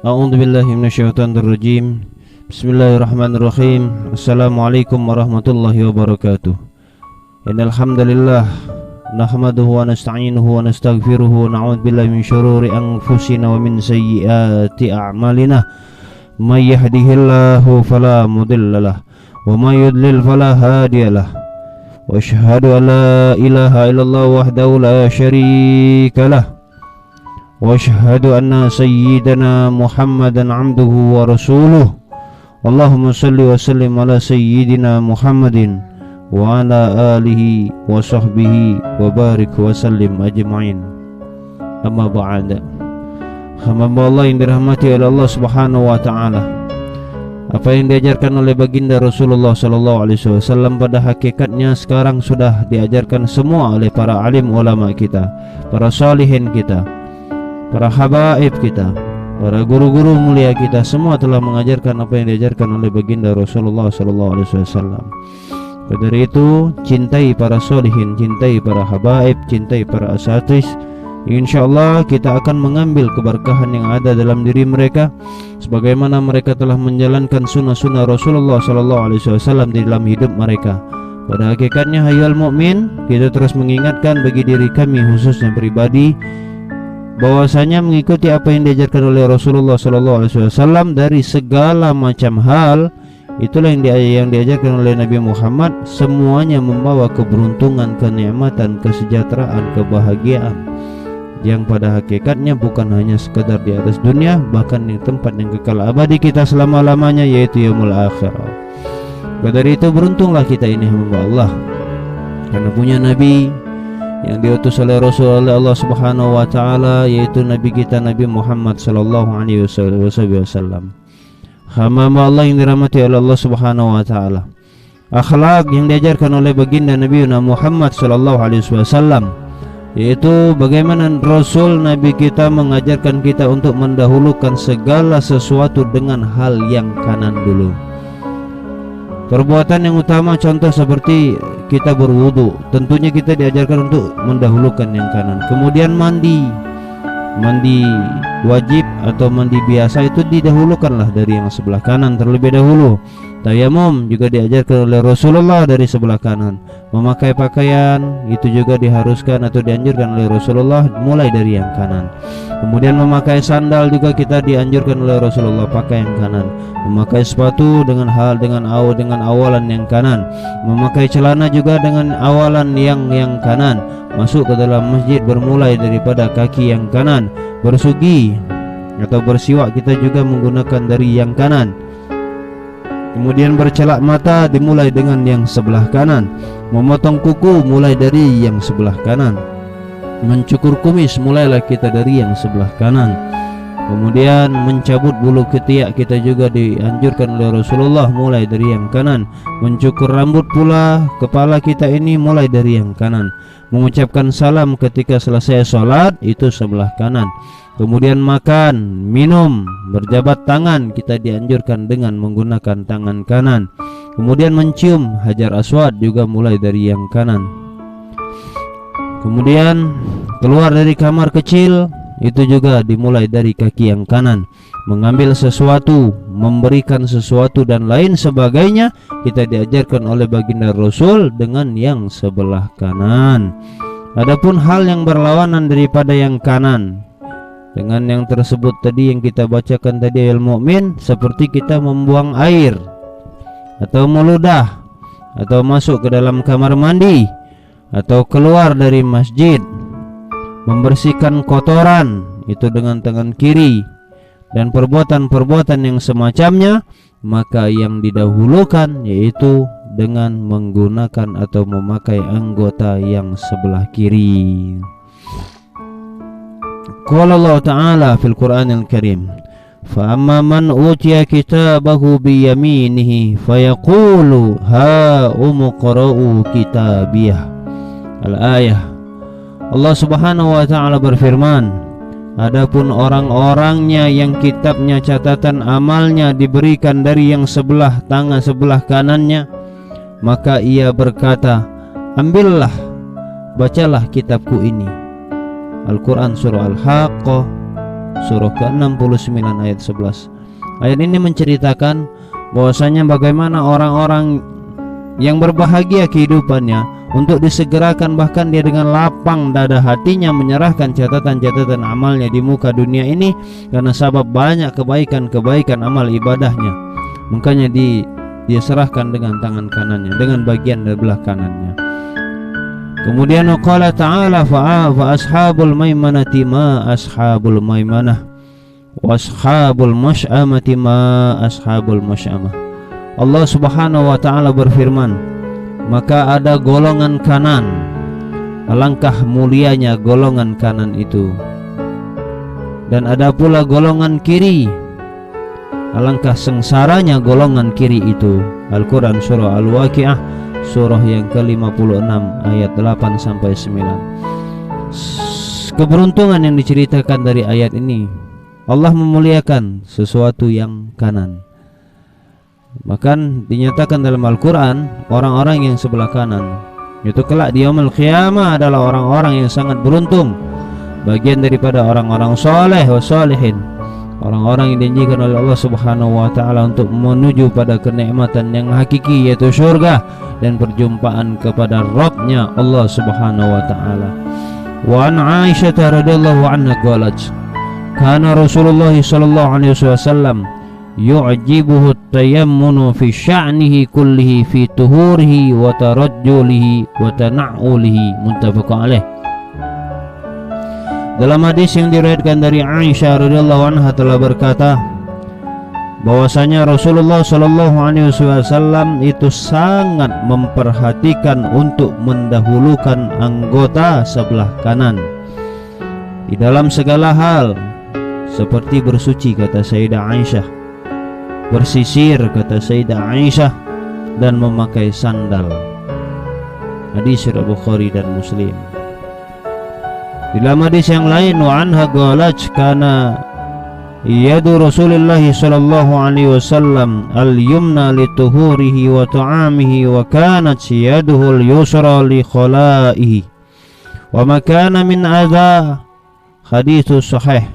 A'udzu billahi minasyaitonir rajim. Bismillahirrahmanirrahim. Assalamualaikum warahmatullahi wabarakatuh. Innal hamdalillah nahmaduhu wa nasta'inuhu wa nastaghfiruhu wa na'udzu billahi min syururi anfusina wa min sayyiati a'malina. May yahdihillahu fala mudhillalah wa may yudlil fala hadiyalah. Wa asyhadu an la ilaha illallah wahdahu la syarika lah. Wa asyhadu anna sayyidana Muhammadan abduhu wa rasuluh. Allahumma salli wa sallim ala sayyidina Muhammadin wa ala alihi wa sahbihi wa barik wa sallim ajma'in. Amma ba'da. Hamba Allah yang dirahmati oleh Allah Subhanahu wa taala. Apa yang diajarkan oleh baginda Rasulullah sallallahu alaihi wasallam pada hakikatnya sekarang sudah diajarkan semua oleh para alim ulama kita, para salihin kita, para habaib kita, para guru-guru mulia kita, semua telah mengajarkan apa yang diajarkan oleh baginda Rasulullah sallallahu alaihi wasallam. Dari itu, cintai para solihin, cintai para habaib, cintai para asatiz. InsyaAllah kita akan mengambil keberkahan yang ada dalam diri mereka, sebagaimana mereka telah menjalankan sunnah-sunnah Rasulullah SAW di dalam hidup mereka. Pada hakikatnya hayal mukmin, kita terus mengingatkan bagi diri kami khususnya pribadi, bahwasanya mengikuti apa yang diajarkan oleh Rasulullah SAW dari segala macam hal. Itulah yang diajarkan oleh Nabi Muhammad. Semuanya membawa keberuntungan, kenikmatan, kesejahteraan, kebahagiaan, yang pada hakikatnya bukan hanya sekadar di atas dunia, bahkan di tempat yang kekal abadi kita selama-lamanya, yaitu yaumul akhirah. Dari itu beruntunglah kita ini hamba Allah, karena punya Nabi yang diutus oleh Rasulullah Allah Subhanahu wa taala, yaitu Nabi kita Nabi Muhammad sallallahu alaihi wasallam. Hamba Allah yang dirahmati oleh Allah Subhanahu wa taala. Akhlak yang diajarkan oleh baginda Nabi Muhammad sallallahu alaihi wasallam, yaitu bagaimana Rasul Nabi kita mengajarkan kita untuk mendahulukan segala sesuatu dengan hal yang kanan dulu. Perbuatan yang utama contoh seperti kita berwudu, tentunya kita diajarkan untuk mendahulukan yang kanan. Kemudian mandi wajib atau mandi biasa itu didahulukanlah dari yang sebelah kanan terlebih dahulu. Tayamum juga diajarkan oleh Rasulullah dari sebelah kanan. Memakai pakaian itu juga diharuskan atau dianjurkan oleh Rasulullah mulai dari yang kanan. Kemudian memakai sandal juga kita dianjurkan oleh Rasulullah pakai yang kanan. Memakai sepatu dengan awalan yang kanan. Memakai celana juga dengan awalan yang kanan. Masuk ke dalam masjid bermulai daripada kaki yang kanan. Bersugi atau bersiwak kita juga menggunakan dari yang kanan. Kemudian bercelak mata dimulai dengan yang sebelah kanan. Memotong kuku mulai dari yang sebelah kanan. Mencukur kumis mulailah kita dari yang sebelah kanan. Kemudian mencabut bulu ketiak kita juga dianjurkan oleh Rasulullah mulai dari yang kanan. Mencukur rambut pula kepala kita ini mulai dari yang kanan. Mengucapkan salam ketika selesai sholat itu sebelah kanan. Kemudian makan, minum, berjabat tangan kita dianjurkan dengan menggunakan tangan kanan. Kemudian mencium hajar aswad juga mulai dari yang kanan. Kemudian keluar dari kamar kecil itu juga dimulai dari kaki yang kanan. Mengambil sesuatu, memberikan sesuatu dan lain sebagainya kita diajarkan oleh baginda Rasul dengan yang sebelah kanan. Adapun hal yang berlawanan daripada yang kanan dengan yang tersebut tadi yang kita bacakan tadi al mukmin, seperti kita membuang air atau meludah atau masuk ke dalam kamar mandi atau keluar dari masjid, membersihkan kotoran itu dengan tangan kiri dan perbuatan-perbuatan yang semacamnya, maka yang didahulukan yaitu dengan menggunakan atau memakai anggota yang sebelah kiri. Qala Allah Ta'ala fil Qur'anil Karim, fa amma man utiya kitabahu bi yaminihi fayaqulu ha umqra'u kitabiyah. Al-ayah. Allah Subhanahu wa taala berfirman, adapun orang-orangnya yang kitabnya catatan amalnya diberikan dari yang sebelah tangan sebelah kanannya, maka ia berkata, ambillah, bacalah kitabku ini. Al-Quran surah Al-Haqqah surah ke-69 ayat 11. Ayat ini menceritakan bahwasanya bagaimana orang-orang yang berbahagia kehidupannya untuk disegerakan, bahkan dia dengan lapang dada hatinya menyerahkan catatan-catatan amalnya di muka dunia ini karena sabab banyak kebaikan-kebaikan amal ibadahnya. Makanya dia serahkan dengan tangan kanannya, dengan bagian dari belah kanannya. Kemudian qala ta'ala fa ashabul maimanati ma ashabul maimanah wa ashabul masy'amati ma ashabul masy'amah. Allah Subhanahu wa taala berfirman, maka ada golongan kanan, alangkah mulianya golongan kanan itu, dan ada pula golongan kiri, alangkah sengsaranya golongan kiri itu. Al-Quran surah Al-Waqi'ah surah yang ke-56 ayat 8-9. Keberuntungan yang diceritakan dari ayat ini, Allah memuliakan sesuatu yang kanan. Bahkan dinyatakan dalam Al-Quran, orang-orang yang sebelah kanan itu kelak di yaumul qiyamah adalah orang-orang yang sangat beruntung, bagian daripada orang-orang soleh wa solihin, orang-orang yang dijanjikan oleh Allah Subhanahu wa taala untuk menuju pada kenikmatan yang hakiki, yaitu surga dan perjumpaan kepada Rabb-nya Allah Subhanahu wa taala. Wa an Aisyah radhiyallahu anha qalat, kana Rasulullah sallallahu alaihi wasallam yu'jibuhu at-tayammunu fi sya'nihi kullihi fi tuhurihi wa tarajjulihi wa tana'ulihi, muttafaq alaih. Dalam hadis yang diriwayatkan dari Aisyah radhiyallahu anha telah berkata bahwasanya Rasulullah sallallahu alaihi wasallam itu sangat memperhatikan untuk mendahulukan anggota sebelah kanan di dalam segala hal, seperti bersuci kata Sayyidah Aisyah, bersisir kata Sayyidah Aisyah, dan memakai sandal. Hadis riwayat Bukhari dan Muslim. Di dalam hadis yang lain, wa anha qalat kana yadu Rasulullah sallallahu alaihi wasallam al-yumna li tuhurihi wa ta'amihi wa kanat yaduhu al-yusra li khalaihi wa ma kana min adha. Hadits sahih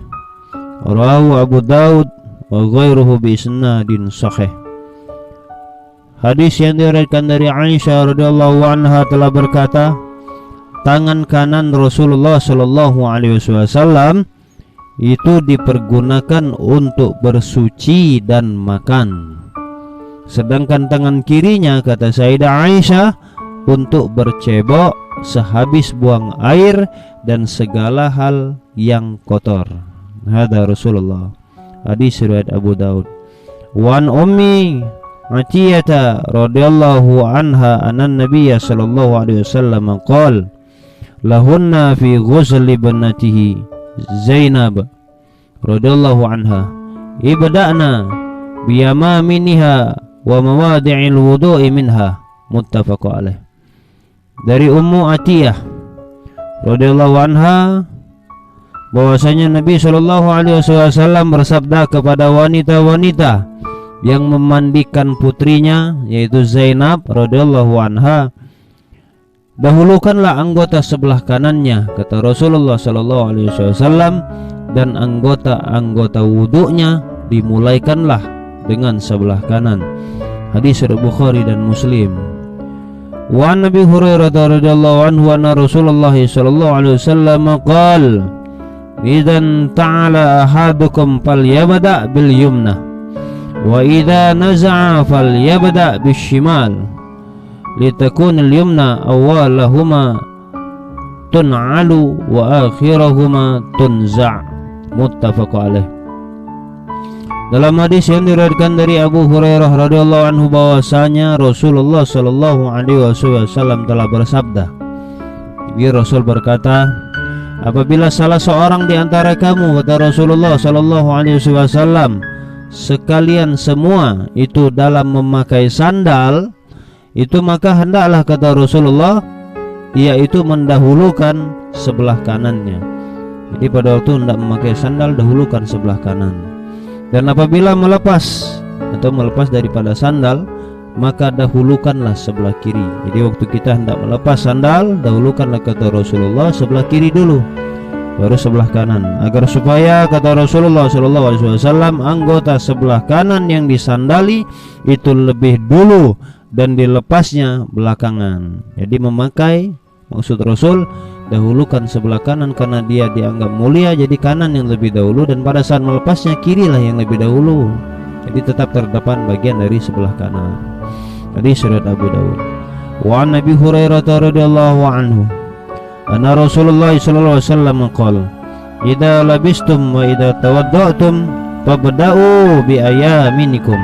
rawahu Abu Daud wa ghairuhu bi isnadin sahih. Hadis yang diriwayatkan dari Aisyah radhiyallahu anha telah berkata, tangan kanan Rasulullah sallallahu alaihi wasallam itu dipergunakan untuk bersuci dan makan, sedangkan tangan kirinya kata Sayyidah Aisyah untuk bercebok sehabis buang air dan segala hal yang kotor. Hada Rasulullah. Hadis riwayat Abu Daud. Wan Ummi Atiyah radhiyallahu anha anan Nabiy sallallahu alaihi wasallam qala lahunna fi ghusl ibnatihi Zainab radhiyallahu anha ibda'na biyamaminiha wa mawadi'il wudu'i minha, muttafaq alaih. Dari Ummu Atiyah radhiyallahu anha bahwasanya Nabi sallallahu alaihi wasallam bersabda kepada wanita-wanita yang memandikan putrinya yaitu Zainab radhiyallahu anha, dahulukanlah anggota sebelah kanannya kata Rasulullah sallallahu alaihi wasallam, dan anggota-anggota wudunya dimulaikanlah dengan sebelah kanan. Hadis riwayat Bukhari dan Muslim. Wa Nabi Hurairah radhiyallahu anhu anna Rasulullah sallallahu alaihi wasallam qala idzan ta'ala ahadukum falyabda bil yumna wa idza naza'a falyabda bis shimal litakun al-yumna awwalahuma tun'alu wa akhirahuma tunza', muttafaq alaih. Dalam hadis yang diriwayatkan dari Abu Hurairah radhiyallahu anhu bahwasanya Rasulullah sallallahu alaihi wasallam telah bersabda, Rasul berkata, apabila salah seorang di antara kamu kata Rasulullah sallallahu alaihi wasallam sekalian semua itu dalam memakai sandal, itu maka hendaklah kata Rasulullah yaitu mendahulukan sebelah kanannya. Jadi pada waktu hendak memakai sandal dahulukan sebelah kanan, dan apabila melepas daripada sandal maka dahulukanlah sebelah kiri. Jadi waktu kita hendak melepas sandal dahulukanlah kata Rasulullah sebelah kiri dulu. baru sebelah kanan, agar supaya kata Rasulullah SAW anggota sebelah kanan yang disandali itu lebih dulu dan dilepasnya belakangan. Jadi memakai, maksud Rasul, dahulukan sebelah kanan karena dia dianggap mulia, jadi kanan yang lebih dahulu, dan pada saat melepasnya kirilah yang lebih dahulu. Jadi tetap terdepan bagian dari sebelah kanan. Tadi surat Abu Dawud. Wa an Nabi Hurairah radhiyallahu anhu anna Rasulullah sallallahu alaihi wasallam qala idza labistum wa idza tawadda'tum fabda'u bi ayaminikum.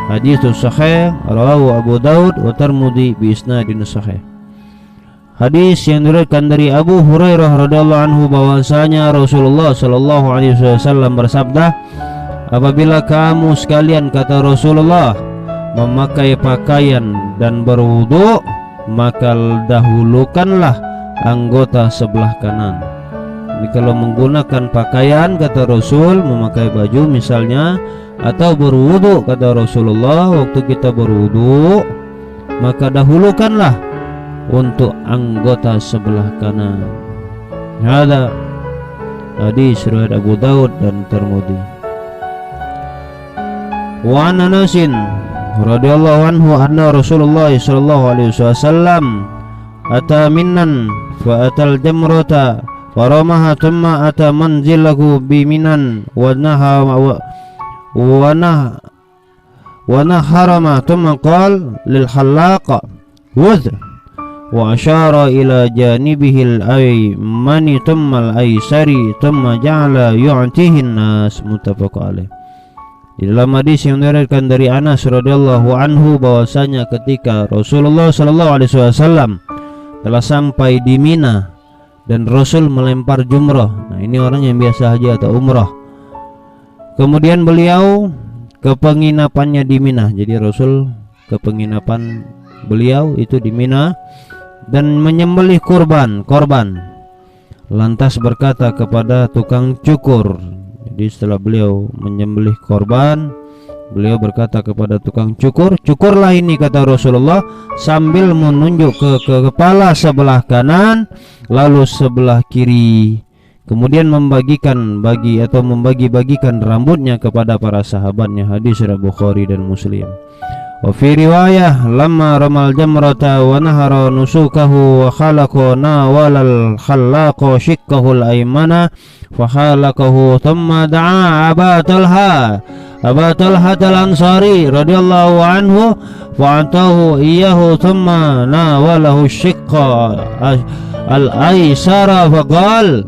Hadits sahih rawahu Abu Daud wa Tirmidzi bi isnadin sahih. Hadis yang diriwayatkan dari Abu Hurairah radhiyallahu anhu bahwasanya Rasulullah sallallahu alaihi wasallam bersabda, apabila kamu sekalian, kata Rasulullah, memakai pakaian dan berwudu, maka dahulukanlah anggota sebelah kanan. Jadi kalau menggunakan pakaian, kata Rasul, memakai baju misalnya, atau berwudu, kata Rasulullah, waktu kita berwudu maka dahulukanlah untuk anggota sebelah kanan. Ada hadis riwayat Abu Daud dan Tirmidzi. Wa an Anasin radhiyallahu anhu anna Rasulullah sallallahu alaihi wasallam ata minnan fa atal jamrata faramaha thumma ata manzilahu bi minan wa naharama thumma qala lil halaqa wudh wa asyara ila janibihil aymani thumma al-aysari thumma ja'ala yu'tihi an-nas. Muttafaq alaih. Di dalam hadis yang diriwayatkan dari Anas radhiyallahu anhu bahwasanya ketika Rasulullah sallallahu alaihi wasallam telah sampai di Mina dan Rasul melempar jumrah. Nah, ini orang yang biasa haji atau umrah. Kemudian beliau ke penginapannya di Mina. Jadi Rasul ke penginapan beliau itu di Mina dan menyembelih korban. Lantas berkata kepada tukang cukur. Jadi setelah beliau menyembelih korban, beliau berkata kepada tukang cukur, cukurlah ini, kata Rasulullah, sambil menunjuk ke kepala sebelah kanan lalu sebelah kiri. Kemudian membagi-bagikan rambutnya kepada para sahabatnya. Hadis riwayat Bukhari dan Muslim. Wa fi riwayah lamma ramal jamrata wa nahara nusukahu wa khalaqa nawalal khalaqa shikkahu al-aymana fa khalaqahu thumma da'a Aba Talha al-Ansari radhiyallahu anhu fa atahu iyyahu thumma nawalahu shikka al-aysara fa qala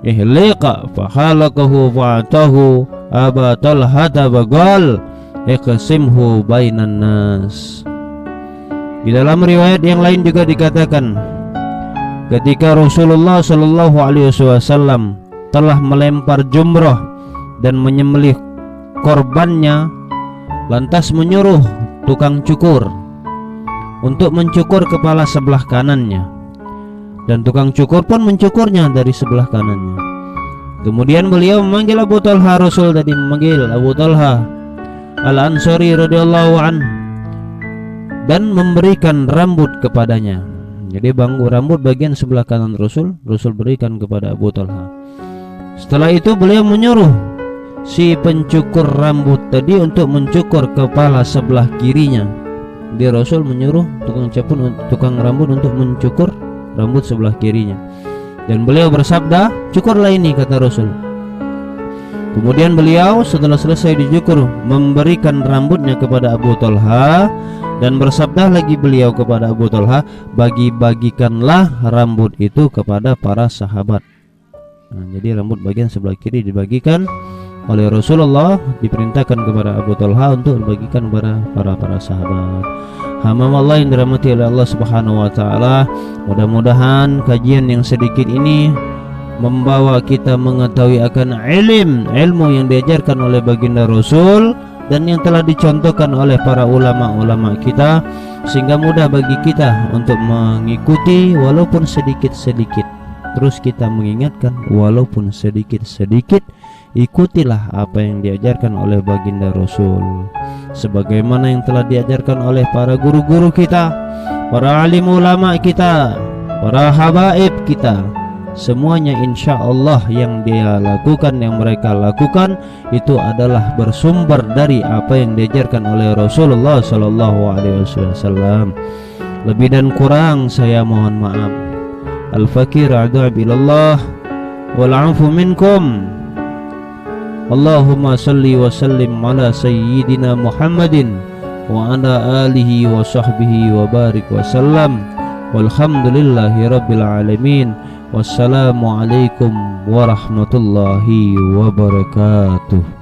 ihliqa fa khalaqahu fa atahu Aba Talha fa qala iqsimhu bainan nas. Di dalam riwayat yang lain juga dikatakan ketika Rasulullah sallallahu alaihi wasallam telah melempar jumrah dan menyembelih korbannya, lantas menyuruh tukang cukur untuk mencukur kepala sebelah kanannya, dan tukang cukur pun mencukurnya dari sebelah kanannya. Kemudian beliau memanggil Abu Talha, Rasul tadi memanggil Abu Talha Al-Ansari radhiyallahu an dan memberikan rambut kepadanya. Jadi rambut bagian sebelah kanan Rasul berikan kepada Abu Talha. Setelah itu beliau menyuruh si pencukur rambut tadi untuk mencukur kepala sebelah kirinya. Dia Rasul menyuruh tukang rambut untuk mencukur rambut sebelah kirinya. Dan beliau bersabda, cukurlah ini, kata Rasul. Kemudian beliau setelah selesai dicukur memberikan rambutnya kepada Abu Talha dan bersabda lagi beliau kepada Abu Talha, bagi-bagikanlah rambut itu kepada para sahabat. Nah, jadi rambut bagian sebelah kiri dibagikan oleh Rasulullah, diperintahkan kepada Abu Talha untuk dibagikan kepada para sahabat. Hamba Allah yang dirahmati oleh Allah Subhanahu wa taala, mudah-mudahan kajian yang sedikit ini membawa kita mengetahui akan ilmu yang diajarkan oleh baginda Rasul dan yang telah dicontohkan oleh para ulama-ulama kita, sehingga mudah bagi kita untuk mengikuti walaupun sedikit-sedikit. Terus kita mengingatkan walaupun sedikit-sedikit, ikutilah apa yang diajarkan oleh baginda Rasul, sebagaimana yang telah diajarkan oleh para guru-guru kita, para alim ulama kita, para habaib kita, semuanya insya Allah yang dia lakukan, yang mereka lakukan itu adalah bersumber dari apa yang diajarkan oleh Rasulullah Sallallahu Alaihi Wasallam. Lebih dan kurang saya mohon maaf. Al-fakir a'udzu bilallah wal 'afu minkum. Allahumma salli wa sallim ala sayyidina Muhammadin wa ala alihi wa sahbihi wa barik wa sallam. Walhamdulillahi rabbil alamin. Wassalamualaikum warahmatullahi wabarakatuh.